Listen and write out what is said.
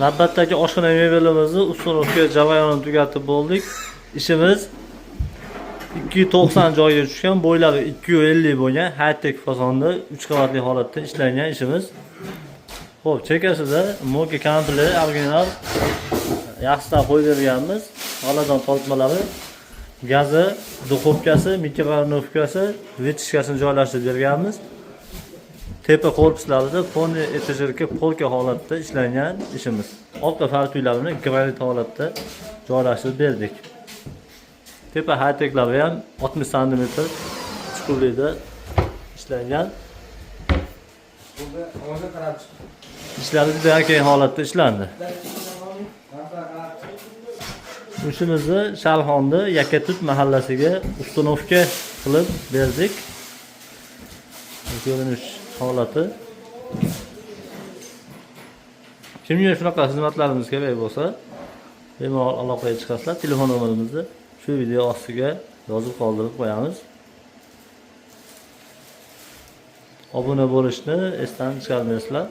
Navbatdagi oshxona mebelimizni ustunovka jarayonini tugatib bo'ldik. Ishimiz 290 joyga tushgan, bo'ylari 250 bo'lgan high-tech fasonda 3 qavatli holatda ishlangan ishimiz. Xo'p, chekkasida Moki komplet original yaxshidan qo'yib berganmiz. G'aladon tortmalari, gazi, duxovkasi, mikrovolnovkasi, vitishkasini joylashtirib berganmiz. Tepa korpuslarida poni etajerga polka holatda ishlangan ishimiz. Orqa fartuylarini granit holatda joylashtirib berdik. Tepa high-techlari ham 60 cm chuqurlikda ishlangan. Ishlari juda keng holatda ishlandi. Ishimizni Sharxonda Yakatut mahallasiga ustunovka qilib berdik. Ko'rinish holati. Kimga shunaqa xizmatlarimiz kerak bo'lsa, bemalol aloqaga chiqasizlar. Telefon nomerimizni shu video ostiga yozib qoldirib qo'yamiz. Obuna bo'lishni esdan chiqarmaysizlar.